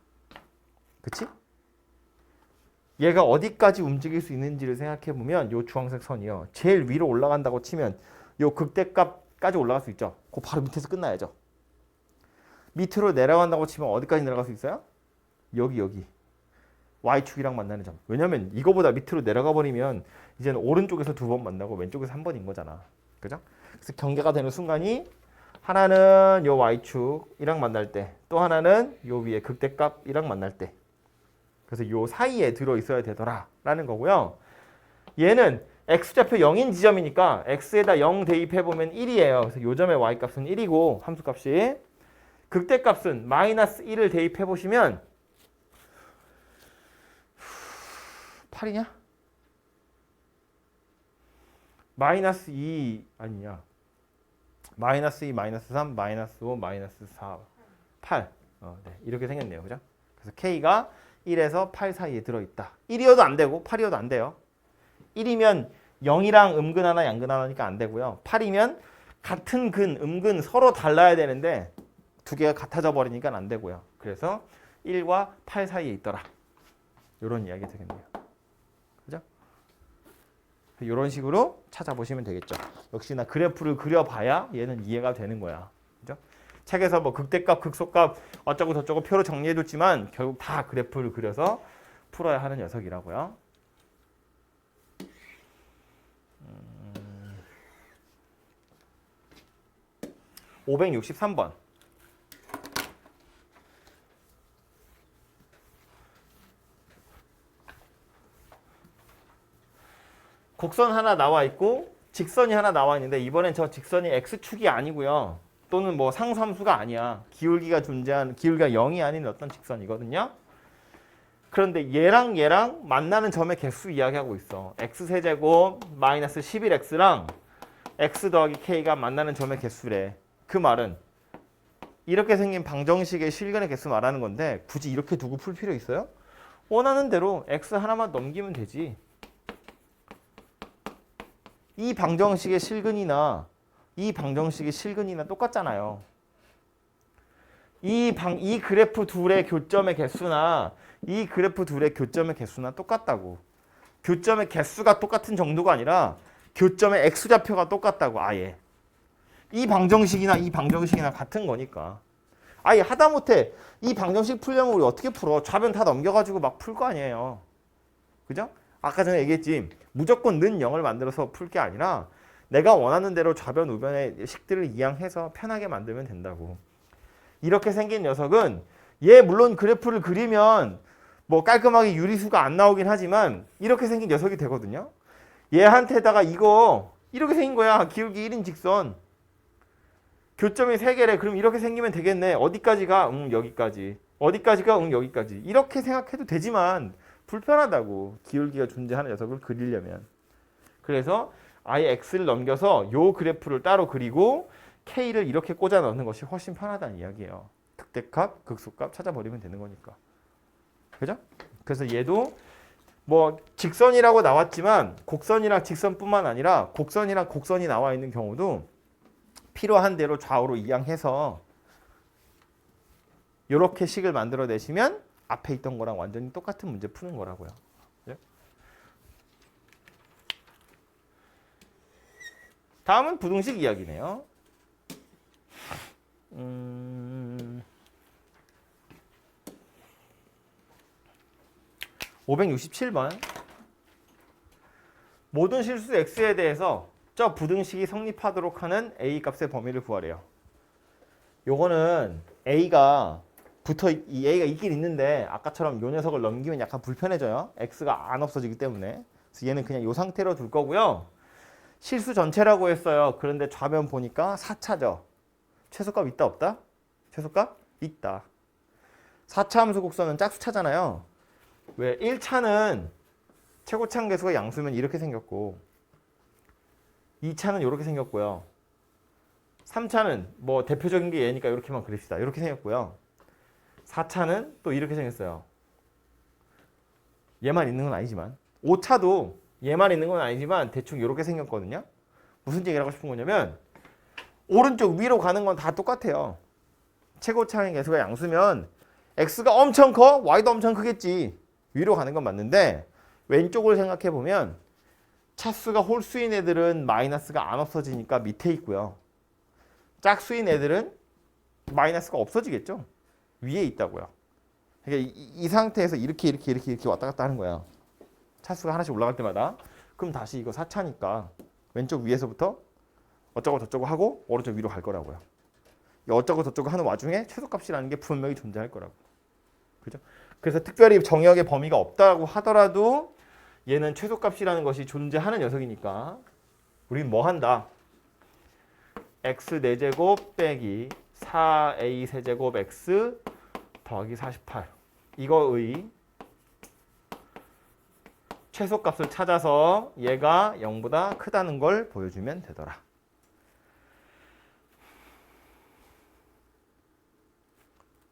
그치? 얘가 어디까지 움직일 수 있는지를 생각해 보면 요 주황색 선이요. 제일 위로 올라간다고 치면 요 극대값까지 올라갈 수 있죠. 그 바로 밑에서 끝나야죠. 밑으로 내려간다고 치면 어디까지 내려갈 수 있어요? 여기. Y축이랑 만나는 점. 왜냐면 이거보다 밑으로 내려가 버리면 이제는 오른쪽에서 두 번 만나고 왼쪽에서 한 번인 거잖아. 그죠? 그래서 경계가 되는 순간이 하나는 요 Y축이랑 만날 때, 또 하나는 요 위에 극대값이랑 만날 때. 그래서 요 사이에 들어 있어야 되더라 라는 거고요. 얘는 x좌표 0인 지점이니까 x에다 0 대입해보면 1이에요. 그래서 요 점의 y값은 1이고 함수값이 극대값은 마이너스 1을 대입해보시면 8이냐? 마이너스 2 아니냐? 마이너스 2, 마이너스 3, 마이너스 5, 마이너스 4, 8 네, 이렇게 생겼네요. 그죠? 그래서 k가 1에서 8 사이에 들어있다. 1이어도 안 되고 8이어도 안 돼요. 1이면 0이랑 음근 하나 양근 하나니까 안 되고요. 8이면 같은 근, 음근 서로 달라야 되는데 두 개가 같아져 버리니까 안 되고요. 그래서 1과 8 사이에 있더라. 이런 이야기 되겠네요. 그죠? 이런 식으로 찾아보시면 되겠죠. 역시나 그래프를 그려봐야 얘는 이해가 되는 거야. 그죠? 책에서 뭐 극대값, 극소값 어쩌고 저쩌고 표로 정리해뒀지만 결국 다 그래프를 그려서 풀어야 하는 녀석이라고요. 563번. 곡선 하나 나와 있고 직선이 하나 나와 있는데 이번엔 저 직선이 x축이 아니고요. 또는 뭐 상수함수가 아니야. 기울기가 존재하는, 기울기가 0이 아닌 어떤 직선이거든요. 그런데 얘랑 만나는 점의 개수 이야기하고 있어. x세제곱 마이너스 11x랑 x 더하기 k가 만나는 점의 개수래. 그 말은 이렇게 생긴 방정식의 실근의 개수 말하는 건데 굳이 이렇게 두고 풀 필요 있어요? 원하는 대로 x 하나만 넘기면 되지. 이 방정식의 실근이나 이 방정식의 실근이나 똑같잖아요. 이 그래프 둘의 교점의 개수나 이 그래프 둘의 교점의 개수나 똑같다고. 교점의 개수가 똑같은 정도가 아니라 교점의 x좌표가 똑같다고. 아예 이 방정식이나 이 방정식이나 같은 거니까. 아예 하다못해 이 방정식 풀려면 우리 어떻게 풀어? 좌변 다 넘겨가지고 막 풀 거 아니에요. 그죠? 아까 전에 얘기했지. 무조건 는 0을 만들어서 풀 게 아니라 내가 원하는 대로 좌변 우변의 식들을 이항해서 편하게 만들면 된다고. 이렇게 생긴 녀석은 얘 물론 그래프를 그리면 뭐 깔끔하게 유리수가 안 나오긴 하지만 이렇게 생긴 녀석이 되거든요. 얘한테다가 이거 이렇게 생긴 거야. 기울기 1인 직선. 교점이 3개래. 그럼 이렇게 생기면 되겠네. 어디까지가? 여기까지. 어디까지가? 여기까지. 이렇게 생각해도 되지만 불편하다고. 기울기가 존재하는 녀석을 그리려면. 그래서 아예 x를 넘겨서 요 그래프를 따로 그리고 k를 이렇게 꽂아 넣는 것이 훨씬 편하다는 이야기예요. 극대값, 극소값 찾아버리면 되는 거니까. 그죠? 그래서 얘도 뭐 직선이라고 나왔지만 곡선이랑 직선뿐만 아니라 곡선이랑 곡선이 나와 있는 경우도 필요한 대로 좌우로 이항해서 이렇게 식을 만들어내시면 앞에 있던 거랑 완전히 똑같은 문제 푸는 거라고요. 다음은 부등식 이야기네요. 567번. 모든 실수 x에 대해서 저 부등식이 성립하도록 하는 a 값의 범위를 구하래요. 요거는 a가 a가 있긴 있는데 아까처럼 요 녀석을 넘기면 약간 불편해져요. x가 안 없어지기 때문에. 그래서 얘는 그냥 요 상태로 둘 거고요. 실수 전체라고 했어요. 그런데 좌변 보니까 4차죠. 최소값 있다 없다? 최소값 있다. 4차 함수 곡선은 짝수차잖아요. 왜? 1차는 최고차항 계수가 양수면 이렇게 생겼고 2차는 이렇게 생겼고요. 3차는 뭐 대표적인 게 얘니까 이렇게만 그립시다. 이렇게 생겼고요. 4차는 또 이렇게 생겼어요. 얘만 있는 건 아니지만 5차도 얘만 있는 건 아니지만 대충 이렇게 생겼거든요. 무슨 얘기를 하고 싶은 거냐면 오른쪽 위로 가는 건 다 똑같아요. 최고차항의 계수가 양수면 x가 엄청 커? y도 엄청 크겠지. 위로 가는 건 맞는데 왼쪽을 생각해 보면 차수가 홀수인 애들은 마이너스가 안 없어지니까 밑에 있고요. 짝수인 애들은 마이너스가 없어지겠죠. 위에 있다고요. 그러니까 이 상태에서 이렇게 왔다 갔다 하는 거야. 차수가 하나씩 올라갈 때마다. 그럼 다시 이거 4차니까 왼쪽 위에서부터 어쩌고 저쩌고 하고 오른쪽 위로 갈 거라고요. 이 어쩌고 저쩌고 하는 와중에 최소값이라는 게 분명히 존재할 거라고. 그죠? 그래서 특별히 정의역의 범위가 없다고 하더라도 얘는 최소값이라는 것이 존재하는 녀석이니까 우리는 뭐 한다? x 4제곱 빼기 4a 세제곱 x 더하기 48 이거의 최소값을 찾아서 얘가 0보다 크다는 걸 보여주면 되더라.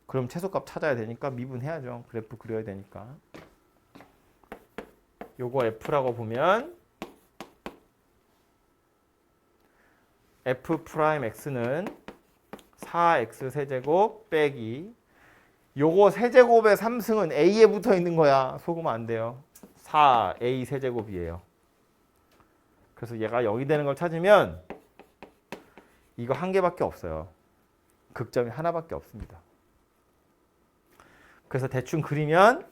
그럼 최소값 찾아야 되니까 미분해야죠. 그래프 그려야 되니까. 요거 f라고 보면 f'x는 4x 세제곱 빼기 요거 세제곱의 3승은 a에 붙어 있는 거야. 속으면 안 돼요. 4a 세제곱이에요. 그래서 얘가 0이 되는 걸 찾으면 이거 한 개밖에 없어요. 극점이 하나밖에 없습니다. 그래서 대충 그리면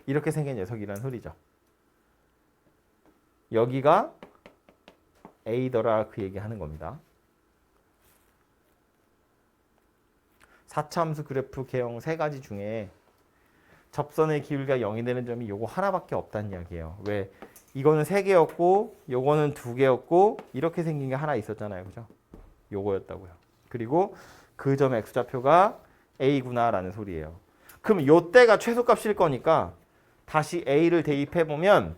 이렇게 생긴 녀석이라는 소리죠. 여기가 A더라 그 얘기하는 겁니다. 4차 함수 그래프 개형 3가지 중에 접선의 기울기가 0이 되는 점이 요거 하나밖에 없다는 이야기예요. 왜? 이거는 3개였고 요거는 2개였고 이렇게 생긴 게 하나 있었잖아요. 그죠? 요거였다고요. 그리고 그 점의 x좌표가 A구나 라는 소리예요. 그럼 요때가 최소값일 거니까 다시 A를 대입해보면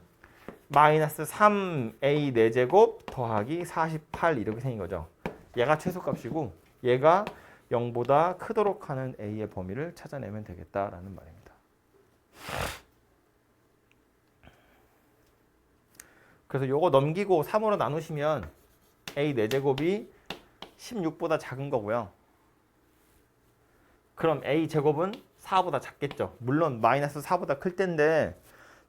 마이너스 3A 4제곱 더하기 48 이렇게 생긴 거죠. 얘가 최소값이고 얘가 0보다 크도록 하는 A의 범위를 찾아내면 되겠다라는 말입니다. 그래서 요거 넘기고 3으로 나누시면 A 4제곱이 16보다 작은 거고요. 그럼 a 제곱은 4보다 작겠죠. 물론 마이너스 4보다 클 텐데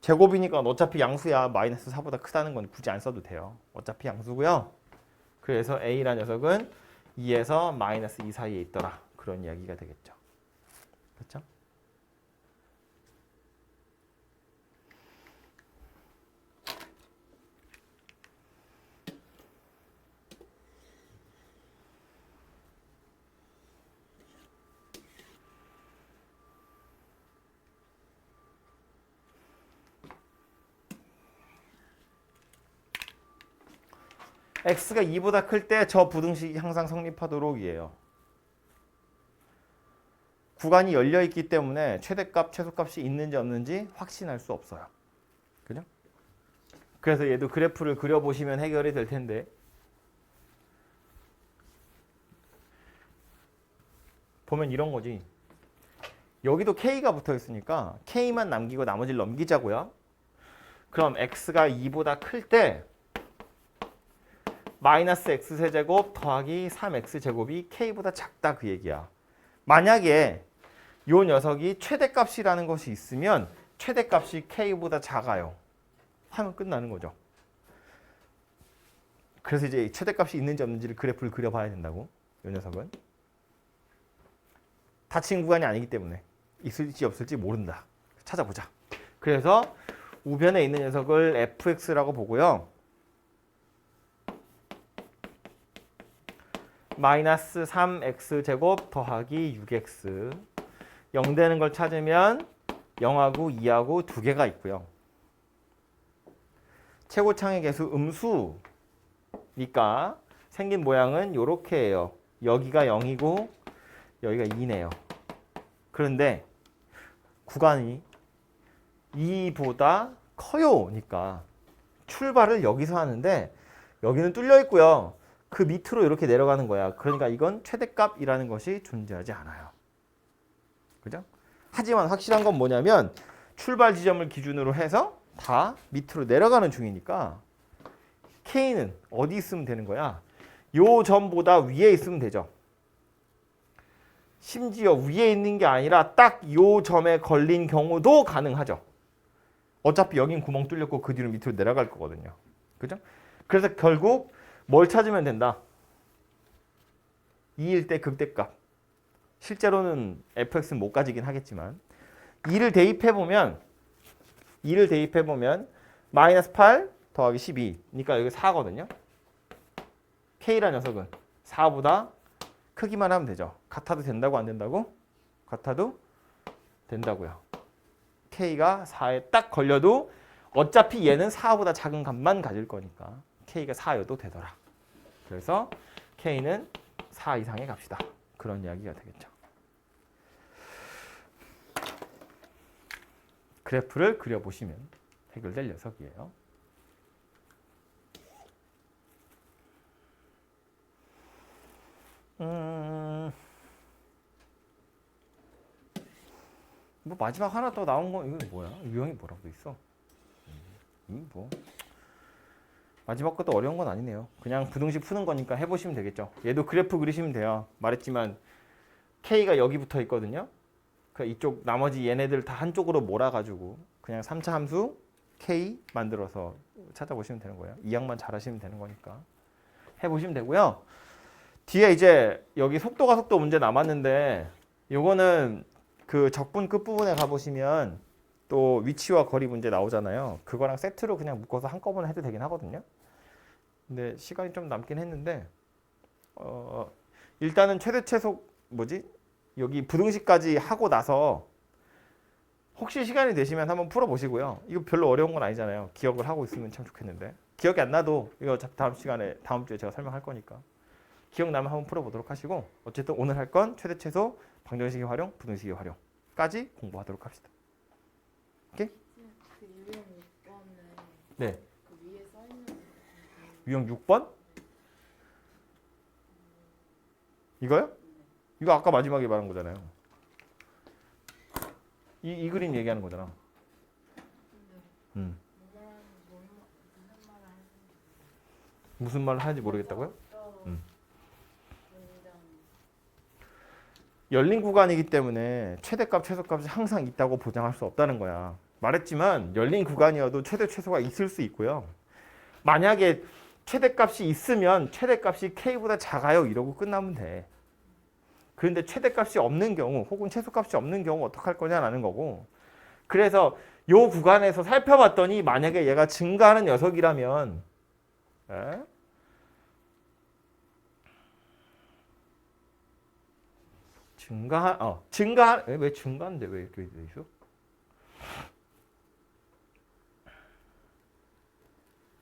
제곱이니까 어차피 양수야. 마이너스 4보다 크다는 건 굳이 안 써도 돼요. 어차피 양수고요. 그래서 a라는 녀석은 2에서 마이너스 2 사이에 있더라. 그런 이야기가 되겠죠. 그렇죠? x가 2보다 클 때 저 부등식이 항상 성립하도록이에요. 구간이 열려 있기 때문에 최대값, 최소값이 있는지 없는지 확신할 수 없어요. 그죠? 그래서 얘도 그래프를 그려보시면 해결이 될 텐데 보면 이런 거지. 여기도 k가 붙어 있으니까 k만 남기고 나머지를 넘기자고요. 그럼 x가 2보다 클 때 마이너스 x세제곱 더하기 3x제곱이 k보다 작다 그 얘기야. 만약에 요 녀석이 최대값이라는 것이 있으면 최대값이 k보다 작아요. 하면 끝나는 거죠. 그래서 이제 최대값이 있는지 없는지를 그래프를 그려봐야 된다고. 요 녀석은. 닫힌 구간이 아니기 때문에 있을지 없을지 모른다. 찾아보자. 그래서 우변에 있는 녀석을 fx라고 보고요. 마이너스 3x제곱 더하기 6x 0 되는 걸 찾으면 0하고 2하고 두 개가 있고요. 최고창의 개수 음수니까 생긴 모양은 이렇게 해요. 여기가 0이고 여기가 2네요. 그런데 구간이 2보다 커요니까 출발을 여기서 하는데 여기는 뚫려 있고요. 그 밑으로 이렇게 내려가는 거야. 그러니까 이건 최대값이라는 것이 존재하지 않아요. 그죠? 하지만 확실한 건 뭐냐면 출발 지점을 기준으로 해서 다 밑으로 내려가는 중이니까 K는 어디 있으면 되는 거야? 요 점보다 위에 있으면 되죠. 심지어 위에 있는 게 아니라 딱 요 점에 걸린 경우도 가능하죠. 어차피 여긴 구멍 뚫렸고 그 뒤로 밑으로 내려갈 거거든요. 그죠? 그래서 결국 뭘 찾으면 된다? 2일 때 극대값. 실제로는 fx는 못 가지긴 하겠지만 2를 대입해보면 마이너스 8 더하기 12니까 여기 4거든요. k라는 녀석은 4보다 크기만 하면 되죠. 같아도 된다고 안 된다고? 같아도 된다고요. k가 4에 딱 걸려도 어차피 얘는 4보다 작은 값만 가질 거니까 k가 4여도 되더라. 그래서 k는 4 이상의 값이다. 그런 이야기가 되겠죠. 그래프를 그려보시면 해결될 녀석이에요. 뭐 마지막 하나 더 나온 거 이거 뭐야? 유형이 뭐라고 돼 있어? 뭐 마지막 것도 어려운 건 아니네요. 그냥 부등식 푸는 거니까 해보시면 되겠죠. 얘도 그래프 그리시면 돼요. 말했지만 K가 여기 붙어 있거든요. 그 이쪽 나머지 얘네들 다 한쪽으로 몰아가지고 그냥 3차 함수 K 만들어서 찾아보시면 되는 거예요. 이항만 잘하시면 되는 거니까 해보시면 되고요. 뒤에 이제 여기 속도가 속도 문제 남았는데 요거는 그 적분 끝부분에 가보시면 또 위치와 거리 문제 나오잖아요. 그거랑 세트로 그냥 묶어서 한꺼번에 해도 되긴 하거든요. 근데 시간이 좀 남긴 했는데 일단은 최대 최소 여기 부등식까지 하고 나서 혹시 시간이 되시면 한번 풀어보시고요. 이거 별로 어려운 건 아니잖아요. 기억을 하고 있으면 참 좋겠는데 기억이 안 나도 이거 다음 주에 제가 설명할 거니까 기억나면 한번 풀어보도록 하시고 어쨌든 오늘 할 건 최대 최소 방정식의 활용, 부등식의 활용까지 공부하도록 합시다. 오케이? 그 유형 6번은 네. 그 위에 써 있는 유형 6번? 이거요? 이거 아까 마지막에 말한 거잖아요. 이 그림 얘기하는 거잖아. 무슨 말을 하는지 모르겠다고요? 열린 구간이기 때문에 최대값, 최소값이 항상 있다고 보장할 수 없다는 거야. 말했지만 열린 구간이어도 최대, 최소가 있을 수 있고요. 만약에 최대값이 있으면 최대값이 k보다 작아요 이러고 끝나면 돼. 그런데 최대값이 없는 경우 혹은 최소값이 없는 경우 어떡할 거냐라는 거고. 그래서 요 구간에서 살펴봤더니 만약에 얘가 증가하는 녀석이라면 왜 증가인데 왜 이렇게 돼 있어?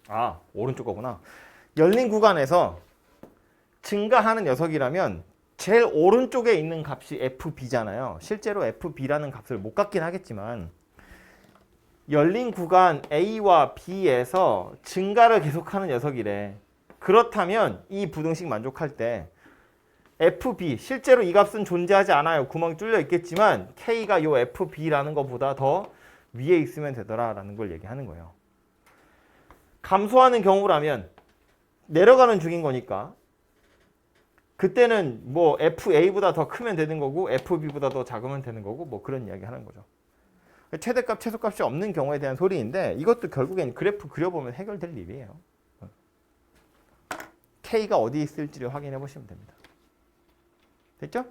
아, 오른쪽 거구나. 열린 구간에서 증가하는 녀석이라면 제일 오른쪽에 있는 값이 FB잖아요. 실제로 FB라는 값을 못 갖긴 하겠지만 열린 구간 A와 B에서 증가를 계속하는 녀석이래. 그렇다면 이 부등식 만족할 때 FB, 실제로 이 값은 존재하지 않아요. 구멍이 뚫려 있겠지만 K가 요 FB라는 것보다 더 위에 있으면 되더라라는 걸 얘기하는 거예요. 감소하는 경우라면 내려가는 중인 거니까 그때는 뭐 FA보다 더 크면 되는 거고 FB보다 더 작으면 되는 거고 뭐 그런 이야기 하는 거죠. 최대값, 최소값이 없는 경우에 대한 소리인데 이것도 결국엔 그래프 그려보면 해결될 일이에요. K가 어디 있을지를 확인해 보시면 됩니다. 됐죠?